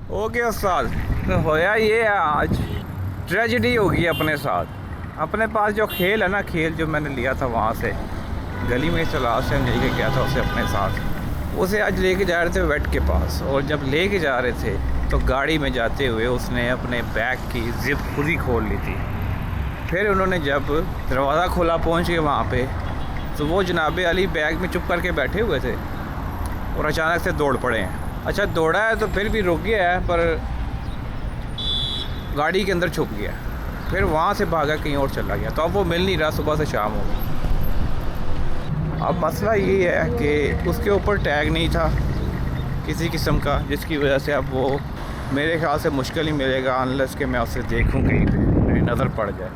Okay उस्ताद, तो होया ये है आज ट्रेजिडी होगी अपने साथ। अपने पास जो खेल है ना, खेल जो मैंने लिया था वहाँ से गली में चला से लेके गया था उसे अपने साथ। उसे आज लेके जा रहे थे वेट के पास, और जब लेके जा रहे थे तो गाड़ी में जाते हुए उसने अपने बैग की जिप खुद ही खोल ली थी। फिर उन्होंने जब दरवाज़ा खोला पहुँच के वहाँ पे, तो वो जनाबे अली बैग में चुप करके बैठे हुए थे और अचानक से दौड़ पड़े हैं। अच्छा दौड़ा है तो फिर भी रुक गया है, पर गाड़ी के अंदर छुप गया। फिर वहाँ से भागा कहीं और चला गया, तो अब वो मिल नहीं रहा। सुबह से शाम हो गई। अब मसला ये है कि उसके ऊपर टैग नहीं था किसी किस्म का, जिसकी वजह से अब वो मेरे ख्याल से मुश्किल ही मिलेगा अनलेस कि मैं उसे देखूं कहीं पे, मेरी नज़र पड़ जाए।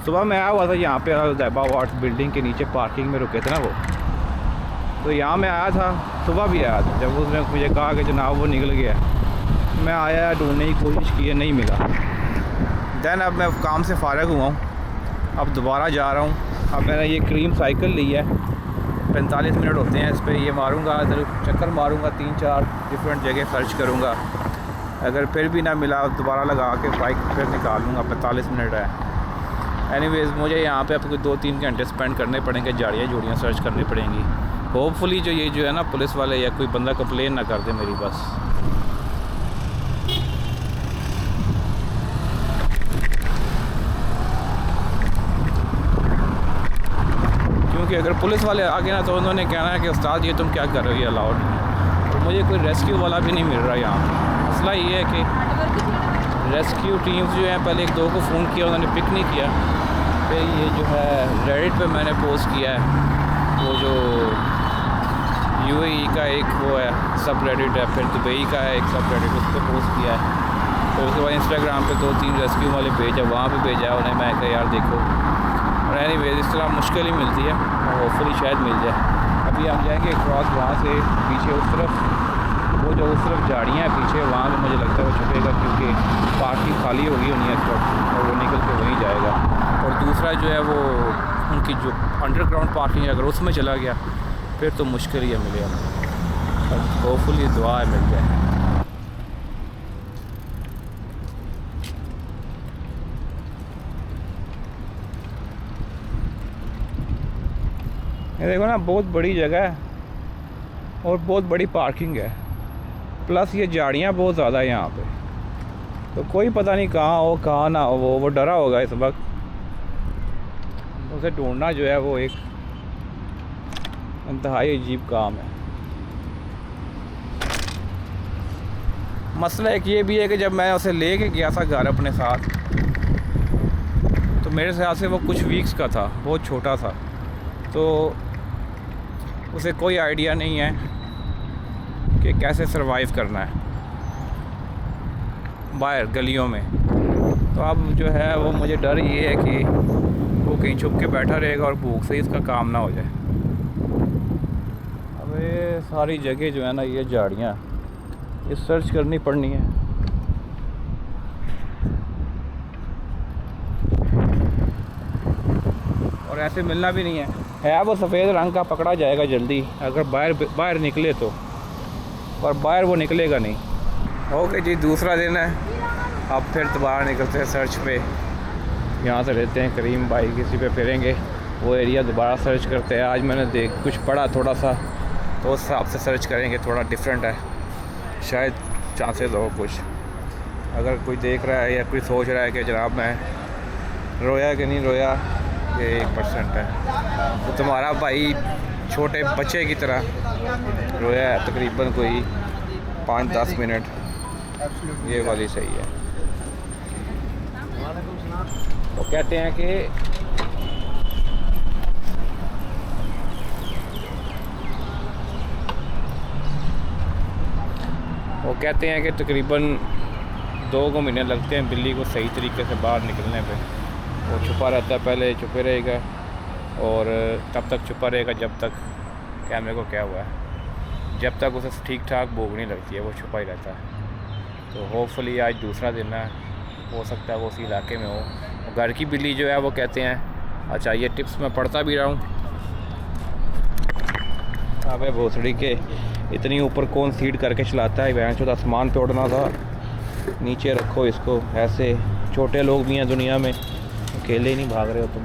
सुबह मैं आया हुआ था यहाँ पे ज़ैबा वार्ड बिल्डिंग के नीचे पार्किंग में रुके थे ना वो, तो यहाँ मैं आया था, सुबह भी आया था। जब उसने मुझे कहा कि जनाब वो निकल गया, मैं आया ढूंढने की कोशिश की, नहीं मिला। दैन अब मैं काम से फ़ारिग हुआ हूँ, अब दोबारा जा रहा हूँ। अब मैंने ये क्रीम साइकिल ली है, 45 मिनट होते हैं इस पर। ये मारूँगा, इधर चक्कर मारूँगा, 3-4 डिफरेंट जगह सर्च करूँगा। अगर फिर भी ना मिला दोबारा लगा के बाइक फिर निकाल लूँगा। 45 मिनट है। एनीवेज़ मुझे यहाँ पे आपको 2-3 घंटे स्पेंड करने पड़ेंगे, झाड़ियाँ झूड़ियाँ सर्च करनी पड़ेंगी। होपफुली जो ये जो है ना पुलिस वाले या कोई बंदा कंप्लेन ना कर दे मेरी बस। क्योंकि अगर पुलिस वाले आ गए ना तो उन्होंने कहना है कि उस्ताद ये तुम क्या कर रहे हो, ये अलाउड नहीं। तो मुझे कोई रेस्क्यू वाला भी नहीं मिल रहा यहाँ पर। मसला ये है कि रेस्क्यू टीम्स जो है, पहले 1-2 को फ़ोन किया, उन्होंने पिक नहीं किया। फिर ये जो है रेडिट पे मैंने पोस्ट किया है, वो जो यूएई का एक वो है सब रेडिट है, फिर दुबई का है एक सब रेडिट, उस पर पोस्ट किया है। फिर उसके बाद इंस्टाग्राम पे 2-3 रेस्क्यू वाले पेज है, वहाँ पे भेजा है उन्हें। मैं कहा यार देखो, और एनीवेज इस तरह मुश्किल ही मिलती है, और होपफुली शायद मिल जाए। अभी हम जाएंगे क्रॉस वहाँ से पीछे उस तरफ, वो जो उस तरफ झाड़ियाँ हैं पीछे, वहाँ पे मुझे लगता है वो छुपेगा, क्योंकि पार्किंग खाली होगी होनी है इस वक्त, और वो निकल के वहीं जाएगा। और दूसरा जो है वो उनकी जो अंडरग्राउंड पार्किंग है, अगर उसमें चला गया फिर तो मुश्किल ही है मिलेगा। होपफुली दुआ है मिल जाए। ये देखो ना, बहुत बड़ी जगह है और बहुत बड़ी पार्किंग है, प्लस ये झाड़ियाँ बहुत ज़्यादा है यहाँ पे, तो कोई पता नहीं कहाँ हो कहाँ ना हो। वो डरा होगा इस वक्त, उसे ढूंढना जो है वो एक इंतहाई अजीब काम है। मसला एक ये भी है कि जब मैं उसे लेके गया था घर अपने साथ, तो मेरे ख्याल से वो कुछ वीक्स का था, बहुत छोटा था, तो उसे कोई आइडिया नहीं है कि कैसे सरवाइव करना है बाहर गलियों में। तो अब जो है वो मुझे डर ये है कि वो कहीं छुप के बैठा रहेगा और भूख से इसका काम ना हो जाए। अब ये सारी जगह जो है ना, ये झाड़ियाँ, ये सर्च करनी पड़नी है। और ऐसे मिलना भी नहीं है वो सफ़ेद रंग का, पकड़ा जाएगा जल्दी अगर बाहर निकले तो, और बाहर वो निकलेगा नहीं। ओके जी, दूसरा दिन है, अब फिर दोबारा निकलते हैं सर्च पे। यहाँ से रहते हैं करीम भाई किसी पे फिरेंगे, वो एरिया दोबारा सर्च करते हैं। आज मैंने कुछ पढ़ा थोड़ा सा, तो उस हिसाब से सर्च करेंगे, थोड़ा डिफरेंट है, शायद चांसेस हो कुछ। अगर कोई देख रहा है या कोई सोच रहा है कि जनाब मैं रोया कि नहीं रोया, ये 1% है, तो तुम्हारा भाई छोटे बच्चे की तरह रोया है तकरीबन कोई 5-10 मिनट, ये वाली सही है। वो कहते हैं कि तकरीबन 2 महीने लगते हैं बिल्ली को सही तरीके से बाहर निकलने पे। वो छुपा रहता है, पहले छुपे रहेगा, और तब तक छुपा रहेगा जब तक कैमरे को क्या हुआ है, जब तक उसे ठीक ठाक भूख नहीं लगती है वो छुपा ही रहता है। तो होपफुली आज दूसरा दिन है, हो सकता है वो उसी इलाके में हो। घर की बिल्ली जो है वो कहते हैं, अच्छा ये टिप्स मैं पढ़ता भी रहा हूँ। अबे भोसड़ी के, इतनी ऊपर कौन सीट करके चलाता है, वहाँ चौथा आसमान पे उड़ना था, नीचे रखो इसको। ऐसे छोटे लोग भी हैं दुनिया में, अकेले ही नहीं भाग रहे हो तुम।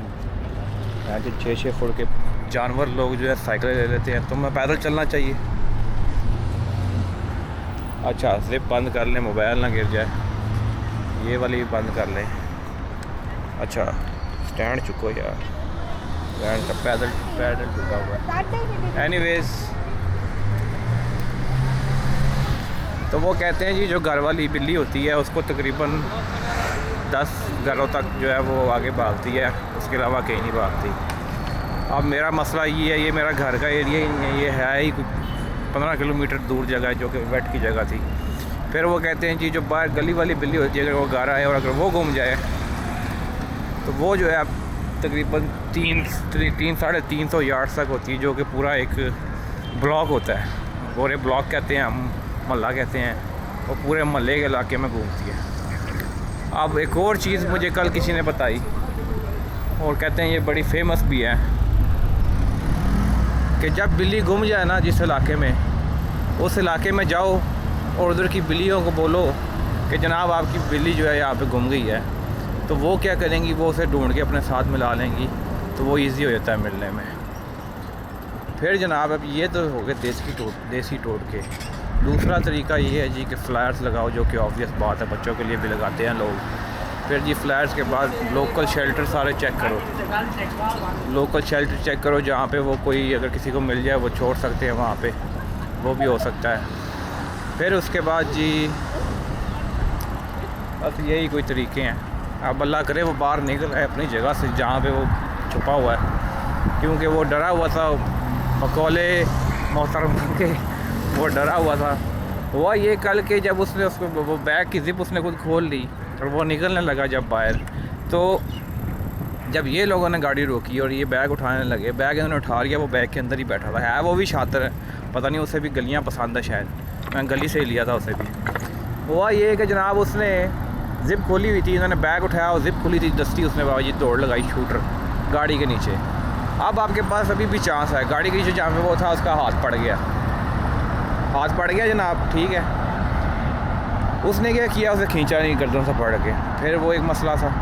यहाँ के 6-6 फुट के जानवर लोग जो है साइकिल ले लेते हैं, तुम्हें पैदल चलना चाहिए। अच्छा जिप बंद कर लें, मोबाइल ना गिर जाए। ये वाली भी बंद कर लें। अच्छा स्टैंड चुको यार, स्टैंड का पैदल चुका हुआ है। एनीवेज तो वो कहते हैं जी जो घर वाली बिल्ली होती है उसको तकरीबन 10 घरों तक जो है वो आगे भागती है, उसके अलावा कहीं नहीं भागती। अब मेरा मसला ये है, ये मेरा घर का एरिया ही नहीं है, ये है ही 15 किलोमीटर दूर जगह है जो कि वेट की जगह थी। फिर वो कहते हैं जी जो बाहर गली वाली बिल्ली होती है, अगर वो घर आए और अगर वो घूम जाए तो वो जो है अब तकरीबन 300-350 यार्ड्स तक होती है, जो कि पूरा एक ब्लॉक होता है। पूरे ब्लॉक कहते हैं, हम मोहल्ला कहते हैं, वो पूरे मोहल्ले के इलाके में घूमती है। अब एक और चीज़ मुझे कल किसी ने बताई और कहते हैं ये बड़ी फेमस भी है कि जब बिल्ली गुम जाए ना जिस इलाके में, उस इलाके में जाओ और उधर की बिल्लियों को बोलो कि जनाब आपकी बिल्ली जो है यहाँ पे गुम गई है, तो वो क्या करेंगी, वो उसे ढूंढ के अपने साथ मिला लेंगी, तो वो इजी हो जाता है मिलने में। फिर जनाब अब ये तो हो गए देसी टोटके। दूसरा तरीका ये है जी कि फ्लैट्स लगाओ, जो कि ऑब्वियस बात है, बच्चों के लिए भी लगाते हैं लोग। फिर जी फ्लैट्स के बाद लोकल शेल्टर सारे चेक करो, लोकल शेल्टर चेक करो जहाँ पे वो कोई अगर किसी को मिल जाए वो छोड़ सकते हैं वहाँ पे, वो भी हो सकता है। फिर उसके बाद जी बस यही कोई तरीके हैं। अब अल्लाह करे वो बाहर निकल आए अपनी जगह से जहाँ पे वो छुपा हुआ है, क्योंकि वो डरा हुआ था मकौले मोहतरम के, वो डरा हुआ था। हुआ ये कल के जब उसने उसको वो बैग की जिप उसने खुद खोल ली और वो निकलने लगा जब बाहर, तो जब ये लोगों ने गाड़ी रोकी और ये बैग उठाने लगे, बैग इन्होंने उठा लिया, वो बैग के अंदर ही बैठा था। है वो भी शातिर है, पता नहीं उसे भी गलियाँ पसंद है शायद, मैं गली से ही लिया था उसे भी। हुआ ये कि जनाब उसने जिप खोली हुई थी, इन्होंने बैग उठाया और जिप खुली थी, दस्ती उसने बाबा दौड़ लगाई शूटर गाड़ी के नीचे। अब आपके पास अभी भी चांस है, गाड़ी के नीचे जहाँ पे वो था उसका हाथ पड़ गया, हाथ पड़ गया जनाब, ठीक है। उसने क्या किया, उसे खींचा नहीं गर्दन से पड़ के, फिर वो एक मसला था।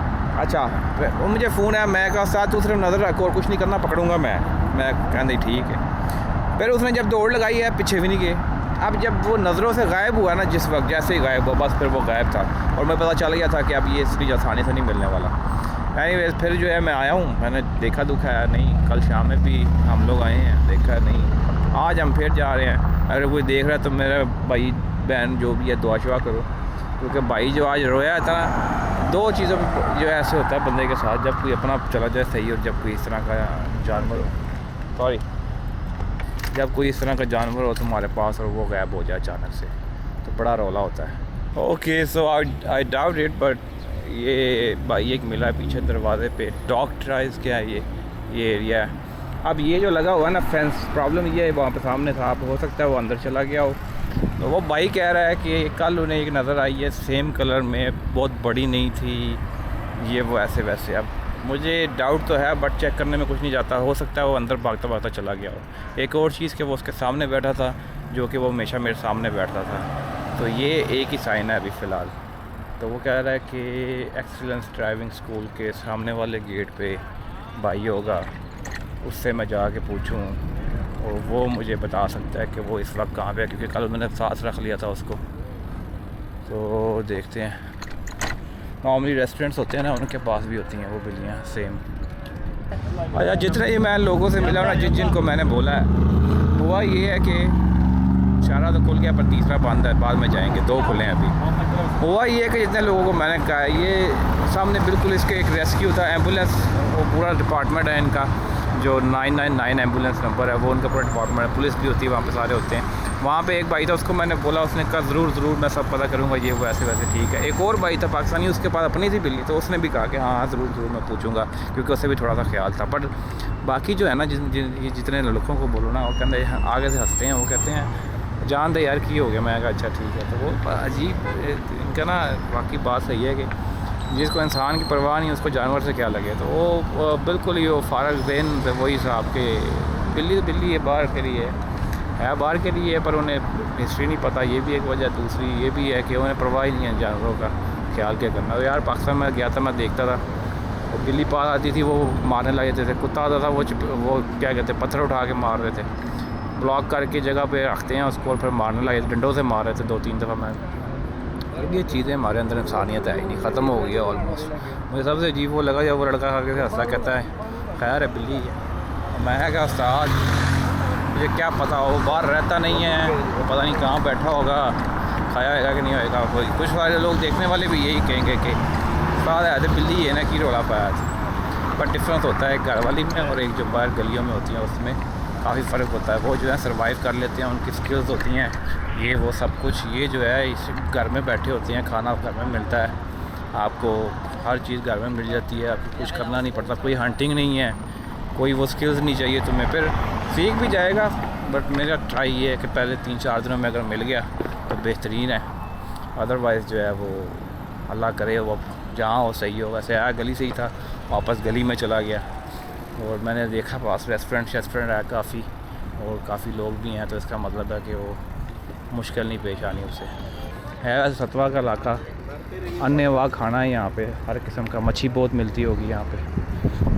अच्छा वो मुझे फ़ोन है, मैं कहा साथ तू सिर्फ नज़र रखो और कुछ नहीं करना, पकड़ूंगा मैं कहती ठीक है। फिर उसने जब दौड़ लगाई है पीछे भी नहीं गए। अब जब वो नज़रों से गायब हुआ ना, जिस वक्त जैसे ही गायब हुआ बस फिर वो गायब था और मैं पता चल गया था कि अब ये इतनी आसानी से नहीं मिलने वाला। एनीवेज फिर जो है मैं आया हूँ, मैंने देखा दुखा है नहीं, कल शाम में भी हम लोग आए हैं, देखा नहीं, आज हम फिर जा रहे हैं। अगर कोई देख रहा है तो मेरा भाई बहन जो भी है दुआ शुआ करो, क्योंकि भाई जो आज रोया था, दो चीज़ों जो ऐसे होता है बंदे के साथ, जब कोई अपना चला जाए सही और जब कोई इस तरह का जानवर हो, जब कोई इस तरह का जानवर हो तुम्हारे पास और वो गायब हो जाए अचानक से, तो बड़ा रौला होता है। Okay so I doubt it, but ये भाई एक मिला पीछे दरवाजे पे, डॉग ट्राइज क्या है ये एरिया है। अब ये जो लगा हुआ है ना फेंस, प्रॉब्लम ये है वहाँ पे सामने था, आप हो सकता है वो अंदर चला गया हो। तो वो भाई कह रहा है कि कल उन्हें एक नज़र आई है सेम कलर में, बहुत बड़ी नहीं थी, ये वो ऐसे वैसे। अब मुझे डाउट तो है बट चेक करने में कुछ नहीं जाता, हो सकता है वो अंदर भागता भागता चला गया हो। एक और चीज़ कि वो उसके सामने बैठा था, जो कि वो हमेशा मेरे सामने बैठता था, तो ये एक ही साइन है अभी फ़िलहाल। तो वो कह रहा है कि एक्सीलेंस ड्राइविंग स्कूल के सामने वाले गेट पे भाई होगा, उससे मैं जाके पूछूं और वो मुझे बता सकता है कि वो इस वक्त कहाँ पे है, क्योंकि कल मैंने साथ रख लिया था उसको। तो देखते हैं, नॉर्मली रेस्टोरेंट्स होते हैं ना, उनके पास भी होती हैं वो बिल्लियाँ सेम। अच्छा जितने ही मैं लोगों से मिला ना, जिनको मैंने बोला है, हुआ ये है कि चारा तो खुल गया पर तीसरा बंद है, बाद में जाएंगे, 2 खुले हैं अभी। हुआ ये है कि जितने लोगों को मैंने कहा है, ये सामने बिल्कुल इसके एक रेस्क्यू था, एम्बुलेंस, वो पूरा डिपार्टमेंट है इनका, जो 999 एम्बुलेंस नंबर है वो उनका पूरा डिपार्टमेंट है, पुलिस भी होती है वहाँ पे, सारे होते हैं। वहाँ पे एक भाई था, उसको मैंने बोला, उसने कहा ज़रूर मैं सब पता करूँगा, ये वो ऐसे वैसे, ठीक है। एक और भाई था पाकिस्तानी, उसके पास अपनी थी बिल्ली, तो उसने भी कहा कि हाँ ज़रूर मैं पूछूंगा, क्योंकि उससे भी थोड़ा सा ख्याल था। बट बाकी जो है ना, जितने लड़कों को बोलो ना, वो कहते हैं आगे से हंसते हैं, वो कहते हैं जान दे यार की हो गया। मैं कहा अच्छा ठीक है। तो वो अजीब इनका ना बाकी बात सही है कि जिसको इंसान की परवाह नहीं उसको जानवर से क्या लगे। तो वो बिल्कुल ही वो फारग ज़हन वही साहब के बिल्ली है बाहर के लिए। है बाहर के लिए, पर उन्हें हिस्ट्री नहीं पता, ये भी एक वजह। दूसरी ये भी है कि उन्हें परवाह ही नहीं है जानवरों का ख्याल क्या करना। तो यार पाकिस्तान में गया था, मैं देखता था वो बिल्ली पास आती थी वो मारने लग जाते थे, कुत्ता आता था वो क्या कहते हैं पत्थर उठा के मार रहे थे, ब्लॉक करके जगह पे रखते हैं उसको और फिर मारने लगे थे, डंडों से मार रहे थे 2-3 दफ़ा। मैं और ये चीज़ें हमारे अंदर इंसानियत है ही नहीं, ख़त्म हो गई है ऑलमोस्ट। मुझे सबसे अजीब वो लगा जब वो लड़का खा के हंसता कहता है खैर है बिल्ली है। मैं क्या उस्ताद मुझे क्या पता, वो बाहर रहता नहीं है, वो पता नहीं कहाँ बैठा होगा, खाया होगा कि नहीं होगा। कोई कुछ सारे लोग देखने वाले भी यही कहेंगे कि उस्ताद है तो बिल्ली है ना की रोला पाया था। पर डिफरेंस होता है घर वाली में और एक जो बाहर गलियों में होती हैं उसमें काफ़ी फ़र्क होता है। वो जो है सर्वाइव कर लेते हैं, उनकी स्किल्स होती हैं ये वो सब कुछ। ये जो है इस घर में बैठे होते हैं, खाना घर में मिलता है आपको, हर चीज़ घर में मिल जाती है, आपको कुछ करना नहीं पड़ता, कोई हंटिंग नहीं है, कोई वो स्किल्स नहीं चाहिए तुम्हें। फिर सीख भी जाएगा, बट मेरा ट्राई ये है कि पहले 3-4 दिनों में अगर मिल गया तो बेहतरीन है, अदरवाइज़ जो है वो अल्लाह करे वो जहाँ हो सही हो। वैसे आया गली से ही था, वापस गली में चला गया और मैंने देखा पास रेस्टोरेंट है काफ़ी और काफ़ी लोग भी हैं, तो इसका मतलब है कि वो मुश्किल नहीं पेश आनी उसे। है सतवा का इलाका, अन्य खाना है यहाँ पे, हर किस्म का मच्छी बहुत मिलती होगी यहाँ पे,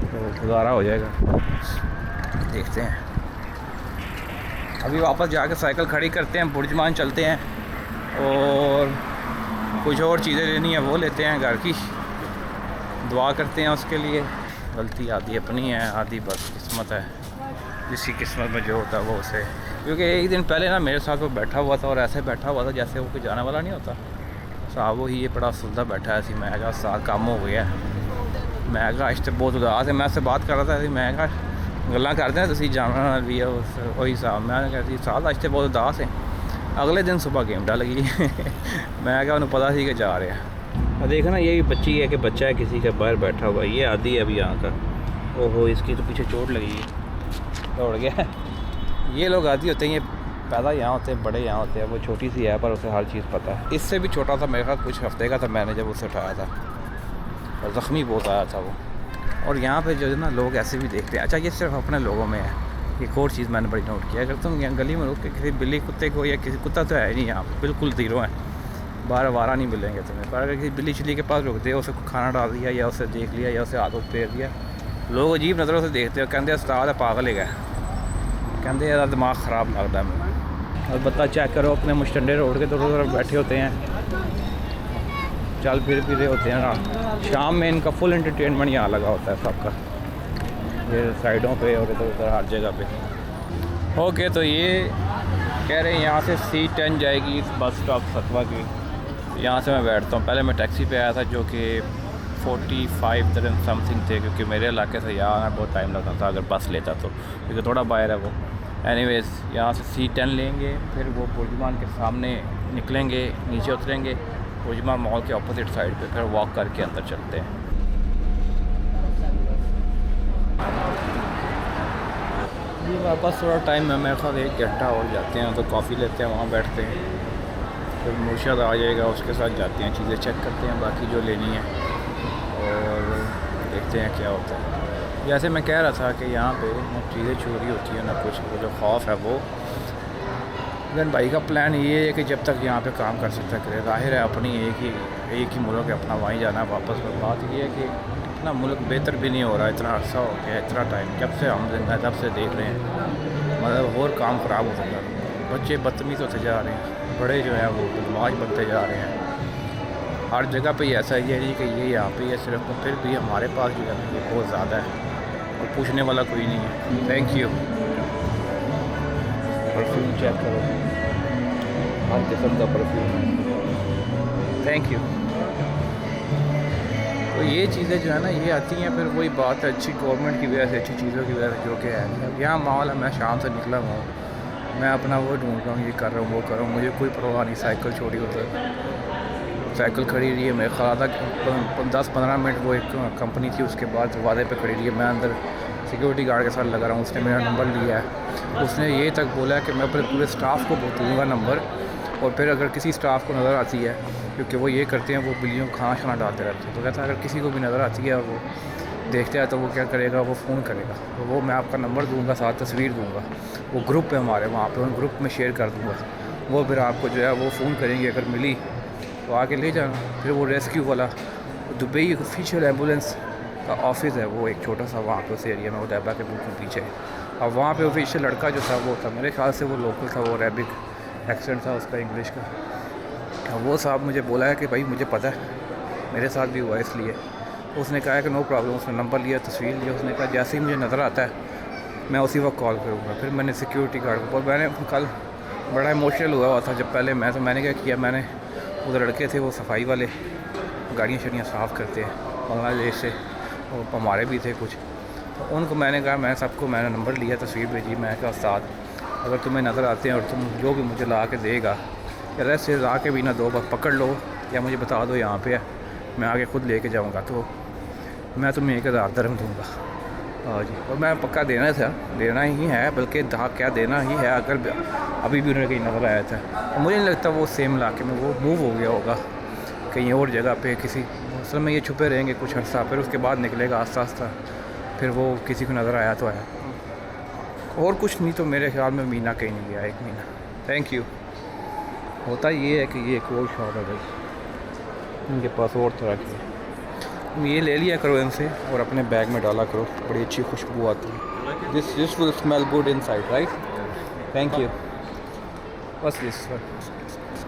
तो गुजारा हो जाएगा। देखते हैं अभी वापस जाकर साइकिल खड़ी करते हैं, बुर्जमान चलते हैं और कुछ और चीज़ें लेनी है वो लेते हैं घर की, दुआ करते हैं उसके लिए। गलती आधी अपनी है, आधी बस किस्मत है, जिसकी किस्मत में जो होता है वो उसे। क्योंकि एक दिन पहले ना मेरे साथ वो बैठा हुआ था और ऐसे बैठा हुआ था जैसे वो कोई जाने वाला नहीं होता साहब, वो ही ये बड़ा सुलझा बैठा है ऐसी। मैं कहा साथ काम हो गया, मैं कहा आज तो बहुत उदास है, मैं उससे बात कर रहा था ऐसी, मैं कहा गल्ला करते हैं तुसी जानना भी है वही साहब। मैं कहती साहब आज तो बहुत उदास है। अगले दिन सुबह गेम डाल गई मैं क्या उन्हें पता थी कि जा रहे हैं। और देखो ना ये भी बच्ची है कि बच्चा है किसी का बाहर बैठा हुआ, ये आदि है अभी यहाँ का। ओहो इसकी तो पीछे चोट लगी है, दौड़ गया। ये लोग आदि होते हैं, ये पैदा यहाँ होते हैं, बड़े यहाँ होते हैं। वो छोटी सी है पर उसे हर चीज़ पता है। इससे भी छोटा था मेरे ख्याल कुछ हफ्ते का था मैंने जब उसे उठाया था, और ज़ख्मी बहुत आया था वो। और यहाँ पे जो है ना लोग ऐसे भी देखते हैं। अच्छा ये सिर्फ अपने लोगों में है। एक और चीज़ मैंने बड़ी नोट किया, अगर तुम यहाँ गली में रुक के किसी बिल्ली कुत्ते को या किसी कुत्ता तो है नहीं यहाँ पे, बिल्कुल ज़ीरो है, बार वारा नहीं मिलेंगे तुम्हें। पर अगर किसी बिल्ली चिल्ली के पास रुकते हो, उसे खाना डाल दिया या उसे देख लिया या उसे हाथों फेर दिया, लोग अजीब नज़रों से देखते हो, कहते उस्ताद है पागल है, कहते यार दिमाग ख़राब लगता है मैं। और बता चेक करो अपने मुश्तंडे रोड के दोनों तरफ बैठे होते हैं, चल फिर रहे होते हैं ना। शाम में इनका फुल एंटरटेनमेंट यहाँ लगा होता है सबका, ये साइडों पे और इधर उधर हर जगह पे। ओके तो ये कह रहे हैं यहाँ से C10 जाएगी इस बस स्टॉप सतवा की, यहाँ से मैं बैठता हूँ। पहले मैं टैक्सी पे आया था जो कि 45 dirham समथिंग थे, क्योंकि मेरे इलाके से यहाँ आना बहुत टाइम लगता था अगर बस लेता तो, क्योंकि थोड़ा बाहर है वो। एनीवेज़ यहाँ से C10 लेंगे, फिर वो बुर्जमान के सामने निकलेंगे, नीचे उतरेंगे बुर्जमान मॉल के अपोजिट साइड पे, फिर वॉक करके अंदर चलते हैं। वापस थोड़ा टाइम है मेरे ख्याल 1 घंटा और जाते हैं, तो कॉफ़ी लेते हैं, वहाँ बैठते हैं, फिर मुर्शद आ जाएगा, उसके साथ जाते हैं, चीज़ें चेक करते हैं बाकी जो लेनी है और देखते हैं क्या होता है। जैसे मैं कह रहा था कि यहाँ पे ना चीज़ें चोरी होती है ना कुछ, वो जो खौफ है वो। लेकिन भाई का प्लान ये है कि जब तक यहाँ पे काम कर सकता करे, ज़ाहिर है अपनी एक ही मुल्क है अपना, वहीं जाना वापस। पर बात ये है कि अपना मुल्क बेहतर भी नहीं हो रहा, इतना अर्सा हो गया, इतना टाइम जब से हम जिंदा तब से देख रहे हैं, मतलब और काम ख़राब होता जा रहा है, बच्चे बदतमीज़ होते जा रहे हैं, बड़े जो हैं वो बदमाश बनते जा रहे हैं। हर जगह पे ऐसा ही है नहीं कि ये यहाँ पे है सिर्फ, तो फिर भी हमारे पास जो है ना ये बहुत ज़्यादा है और पूछने वाला कोई नहीं है। Thank you. परफ्यूम चेक करो, हर किस्म का परफ्यूम है। Thank you. तो ये चीज़ें जो है ना ये आती हैं, फिर वही बात है अच्छी गवर्नमेंट की वजह से, अच्छी चीज़ों की वजह से, जो कि है यहाँ माहौल है। मैं शाम से निकला हुआ हूँ, मैं अपना वो ढूंढ रहा हूँ, ये कर रहा हूँ वो कर रहा हूँ, मुझे कोई परवाह नहीं। साइकिल छोड़ी होती है, साइकिल खड़ी रही है, मेरे ख्याल था 10-15 मिनट वो एक कंपनी थी, उसके बाद दरवाजे पे खड़ी रही है। मैं अंदर सिक्योरिटी गार्ड के साथ लगा रहा हूँ, उसने मेरा नंबर लिया है, उसने ये तक बोला है कि मैं अपने पूरे स्टाफ को दूँगा नंबर, और फिर अगर किसी स्टाफ को नज़र आती है, क्योंकि वो ये करते हैं वो बिल्लियों को खाना शाना डालते रहते हैं, तो कहता है अगर किसी को भी नज़र आती है और वो देखते हैं तो वो क्या करेगा, वो फ़ोन करेगा। तो वो मैं आपका नंबर दूंगा, साथ तस्वीर दूंगा, वो ग्रुप है हमारे वहाँ पे, उन ग्रुप में शेयर कर दूंगा। वो फिर आपको जो है वो फ़ोन करेंगे, अगर मिली तो आके ले जाना। फिर वो रेस्क्यू वाला दुबई ऑफिशियल एम्बुलेंस का ऑफिस है, वो एक छोटा सा वहाँ पे उस एरिया में, वो डैबा के बिल्कुल पीछे है। अब वहाँ पे ऑफिशियल लड़का जो था वो था, मेरे ख्याल से वो लोकल था, वो अरेबिक एक्सेंट था उसका इंग्लिश का। वो साहब मुझे बोला है कि भाई मुझे पता है, मेरे साथ भी हुआ इसलिए। उसने कहा है कि नो प्रॉब्लम। उसने नंबर लिया, तस्वीर लिया। उसने कहा जैसे ही मुझे नज़र आता है मैं उसी वक्त कॉल करूँगा। फिर मैंने सिक्योरिटी गार्ड को, मैंने कल बड़ा इमोशनल हुआ था जब पहले मैं, तो मैंने क्या किया, मैंने उधर लड़के थे वो सफाई वाले, गाड़ियाँ शड़ियाँ साफ़ करते हैं बांग्लादेश से, और हमारे भी थे कुछ, तो उनको मैंने कहा, मैं सबको मैंने नंबर लिया, तस्वीर भेजी। मैं कहा उस्ताद अगर तुम्हें नज़र आते हैं और तुम जो भी मुझे ला के देगा, या रेस्ट से ला के भी ना दो, बस पकड़ लो या मुझे बता दो यहाँ पे है, मैं आगे खुद लेके जाऊँगा, तो मैं तुम्हें 1000 दिरहम दूँगा। हाँ जी, और मैं पक्का देना ही है, बल्कि क्या देना ही है। अगर अभी भी उन्हें कहीं नज़र आया था, तो मुझे नहीं लगता वो सेम इलाके में वो मूव हो गया होगा कहीं और जगह पे किसी। असल में ये छुपे रहेंगे कुछ अर्सा, फिर उसके बाद निकलेगा आस्ता आस्ता, फिर वो किसी को नज़र आया तो आया, और कुछ नहीं। तो मेरे ख्याल में महीना कहीं नहीं गया, 1 महीना। Thank you. होता ये है कि ये एक और शॉप है भाई, इनके पास और तरह की, ये ले लिया करो इनसे और अपने बैग में डाला करो, बड़ी अच्छी खुशबू आती है। This will smell good inside, right? Thank you. बस दिस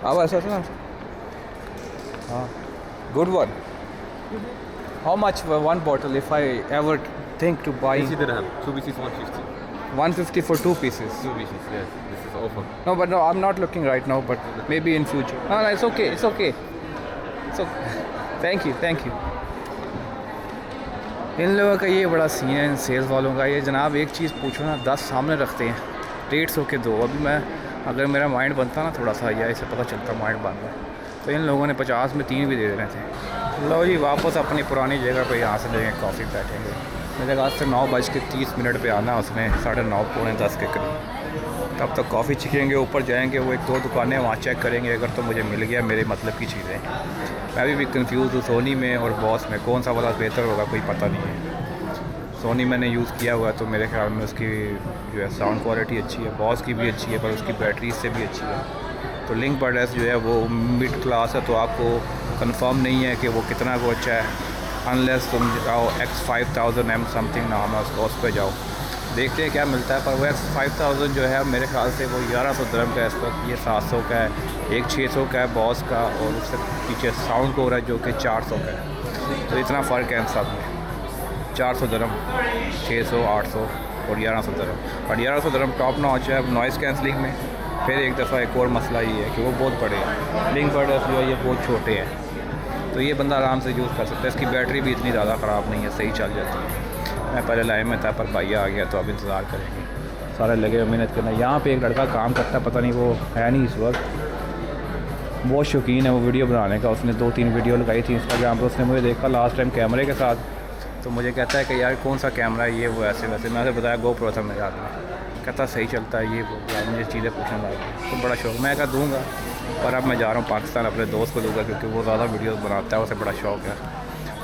अब ऐसा ना, हाँ, good one. How much one bottle if I ever think two by? 80 dirham. 2 pieces 150. 150 for 2 pieces. 2 pieces, yes. This is offer. No, but no, I'm not looking right now, but maybe in future. No, it's okay, it's okay. So, thank you. इन लोगों का ये बड़ा scene है, इन sales वालों का। ये जनाब एक चीज़ पूछो ना, 10 सामने रखते हैं, 150 के 2। अभी मैं, अगर मेरा माइंड बनता ना थोड़ा सा, या इसे पता चलता माइंड बन रहा है, तो इन लोगों ने 50 में 3 भी दे देने थे। लो जी, वापस अपनी पुरानी जगह पे यहाँ से लेंगे, कॉफ़ी बैठेंगे। मेरे ख्याल से 9:30 पे आना, उसने 9:30 पौने 10 के करीब। तब तक कॉफ़ी छिकेंगे, ऊपर जाएंगे, वो 1-2 दुकानें वहाँ चेक करेंगे। अगर तो मुझे मिल गया मेरे मतलब की चीज़ें। मैं भी कंफ्यूज हूँ, सोनी में और बॉस में कौन सा वाला बेहतर होगा, कोई पता नहीं है। सोनी मैंने यूज़ किया हुआ है, तो मेरे ख्याल में उसकी जो है साउंड क्वालिटी अच्छी है, बॉस की भी अच्छी है, पर उसकी बैटरी से भी अच्छी है। तो लिंक बर्ड एस जो है वो मिड क्लास है, तो आपको कंफर्म नहीं है कि वो कितना वो अच्छा है, अनलेस तुम जाओ X5000M समथिंग नाम है उसका, उस पर जाओ, देखते हैं क्या मिलता है। पर वो X5000 जो है मेरे ख्याल से वो 1100 दिरहम का है इस वक्त, ये 700 का है। एक 600 का है बॉस का, और उससे पीछे साउंड कोर है जो कि 400 का है। तो इतना फ़र्क है इन सब में, 400 दिरहम, 600, 800 और 1100 दिरहम। और 1100 दिरहम टॉप नॉच है नॉइज़ कैंसलिंग में। फिर एक दफ़ा एक और मसला ये है कि वो बहुत बड़े हैं, लिंक बर्ड जो है ये बहुत छोटे हैं, तो ये बंदा आराम से यूज़ कर सकता है। इसकी बैटरी भी इतनी ज़्यादा ख़राब नहीं है, सही चल जाती है। मैं पहले लाइन में था, पर भैया आ गया, तो अब इंतज़ार करेंगे, सारे लगे हुए मेहनत करना। यहाँ पे एक लड़का काम करता है, पता नहीं वो है नहीं इस वक्त, बहुत शौकीन है वो वीडियो बनाने का। उसने 2-3 वीडियो लगाई थी इंस्टाग्राम पर। उसने मुझे देखा लास्ट टाइम कैमरे के साथ, तो मुझे कहता है कि यार कौन सा कैमरा है ये, वो ऐसे वैसे। मैं उसे बताया GoPro था मेरे हाथ में, कहता सही चलता है ये वो, यार मुझे चीज़ें पूछने लगा, तो बड़ा शौक। मैं कहा दूँगा, पर अब मैं जा रहा हूँ पाकिस्तान, अपने दोस्त को दूँगा, क्योंकि वो ज़्यादा वीडियोस बनाता है, उसे बड़ा शौक है।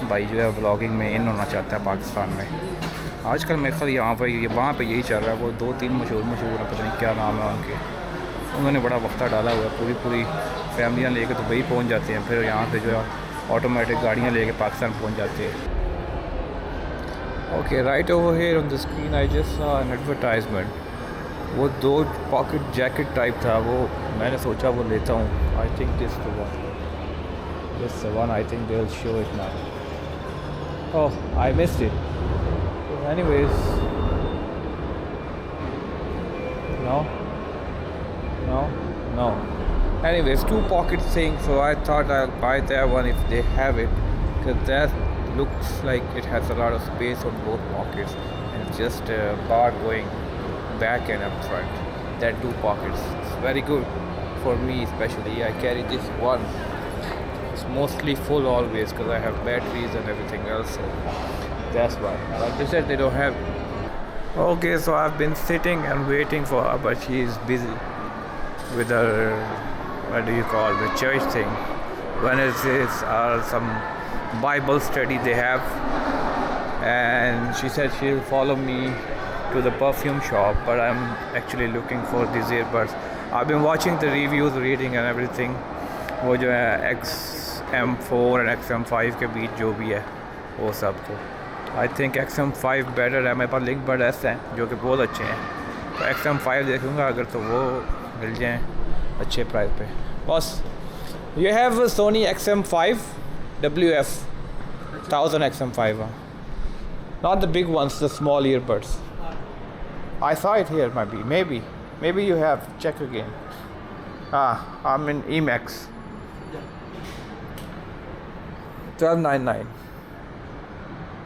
भाई जो है व्लॉगिंग में इन होना चाहता है पाकिस्तान में। आजकल मेरे ख्याल यहाँ पर वहाँ पे यही चल रहा है। वो 2-3 मशहूर है, पता नहीं क्या नाम है उनके, उन्होंने बड़ा वक्ता डाला हुआ है, पूरी फैमिलियाँ लेके तो वही पहुँच जाते हैं, फिर यहाँ से जो है ऑटोमेटिक गाड़ियाँ लेके पाकिस्तान पहुँच जाते हैं। Okay, right over here on the screen I just saw an advertisement. वो 2 पॉकेट जैकेट टाइप था, वो मैंने सोचा वो लेता हूँ। I think this the one I think they will show it now. Oh, I missed it. Anyways, no. Anyways, 2 pocket thing, so I thought I'll buy that one if they have it, because that looks like it has a lot of space on both pockets, and just a bar going back and up front. That 2 pockets, it's very good for me especially. I carry this one, it's mostly full always because I have batteries and everything else, so that's why. Like they said, they don't have. Okay, so I've been sitting and waiting for her, but she is busy with her, what do you call, the church thing. Wednesdays are some Bible study they have, and she said she'll follow me to the perfume shop, but I'm actually looking for these earbuds. I've been watching the reviews, reading and everything. वो जो है XM4 और XM5 के बीच जो भी है वो सब को आई थिंक XM5 बेटर है. मेरे पास लिंक बड एस हैं जो कि बहुत अच्छे हैं, तो XM5 देखूँगा अगर तो वो मिल जाएँ अच्छे प्राइस पे. बस you have Sony XM5 WF 1000 XM5 not the big ones, the small earbuds. I saw it here. Maybe you have. Check again. I'm in Emax. 1299.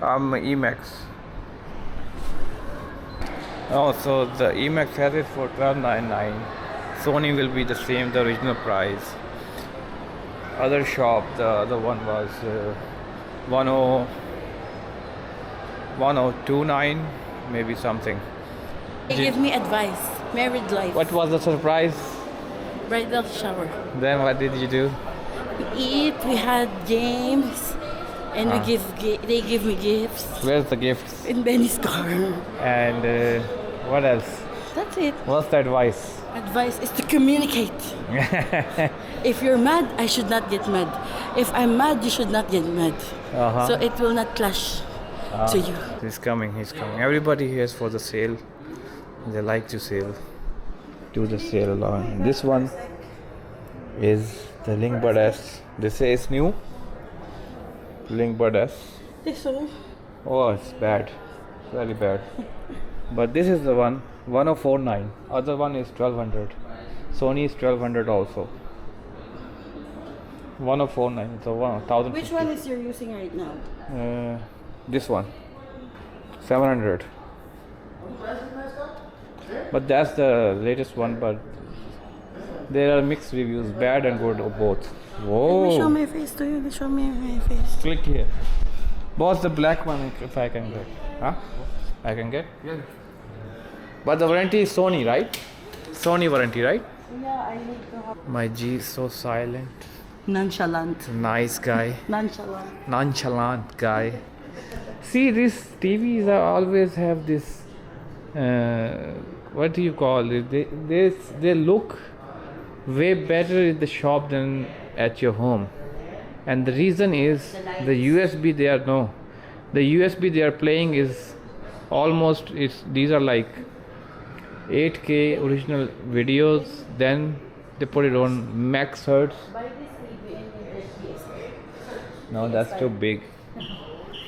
I'm Emax. Oh, so the Emax has it for 1299. Sony will be the same, the original price. Other shop, the other one was 1029, maybe something. They give me advice. Married life. What was the surprise? Bridal shower. Then what did you do? We eat. We had games, and they give me gifts Where's the gifts? in Benny's car. And what else? That's it. What's the advice? Advice is to communicate. If you're mad, I should not get mad. If I'm mad, you should not get mad. So it will not clash to you. He's coming. Everybody here is for the sale. They like to sale. Do the sale along. This one is the Lingbird S. They say it's new. Lingbird S. This one. Oh, it's bad. Very bad. But this is the one. 1049. Other one is 1200. Sony is 1200 also. 1049. So 1000. Which one is you're using right now? This one. 700. But that's the latest one. But there are mixed reviews, bad and good, or both. Let me show Whoa! my face to you. Show me my face. Click here. Both the black one, if I can get. Huh? I can get. Yeah. But the warranty is Sony, right? Sony warranty, right? Yeah, I need to have My G is so silent. nonchalant. Nice guy. Nonchalant. Guy. See, these TVs always have this. What do you call it? They look way better in the shop than at your home, and the reason is the USB they are playing is almost these are like 8K original videos. Then they put it on max hertz. No, that's too big.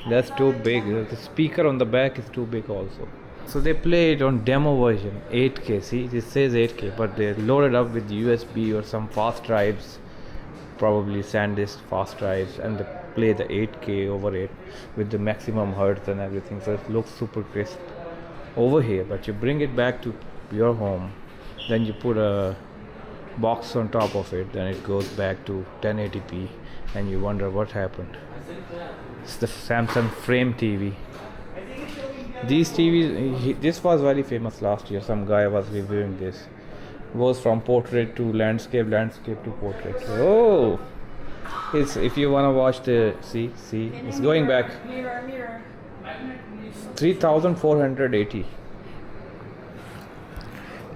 That's too big. The speaker on the back is too big also. So they play it on demo version 8K. See, it says 8K, but they loaded up with USB or some fast drives, probably SanDisk fast drives, and they play the 8K over it with the maximum hertz and everything. So it looks super crisp over here. But you bring it back to your home, then you put a box on top of it, then it goes back to 1080p, and you wonder what happened. It's the Samsung Frame TV. These TVs, this was very famous last year. Some guy was reviewing this. Goes from portrait to landscape, landscape to portrait. Oh, it's if you wanna watch the see, it's going back. Mirror. 3,480.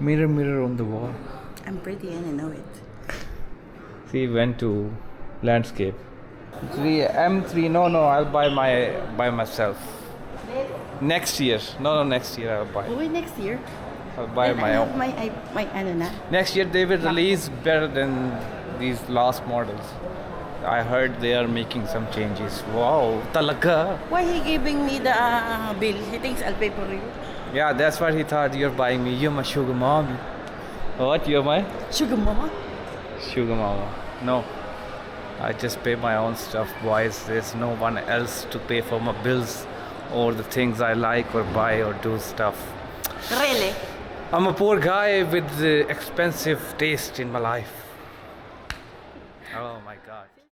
Mirror on the wall. I'm pretty and I know it. See, went to landscape. M3. No, I'll buy by myself. Next year. No, next year I'll buy. Wait, next year. I'll buy Then my I have own. my ano na. Next year they will release better than these last models. I heard they are making some changes. Wow, talaga. Why he giving me the bill? He thinks I'll pay for you. Yeah, that's what he thought. You're buying me. You're my sugar mommy. What? You're my Sugar mama? sugar mama? No. I just pay my own stuff, boys. There's no one else to pay for my bills or the things I like or buy or do stuff. Really? I'm a poor guy with expensive taste in my life. Oh my God.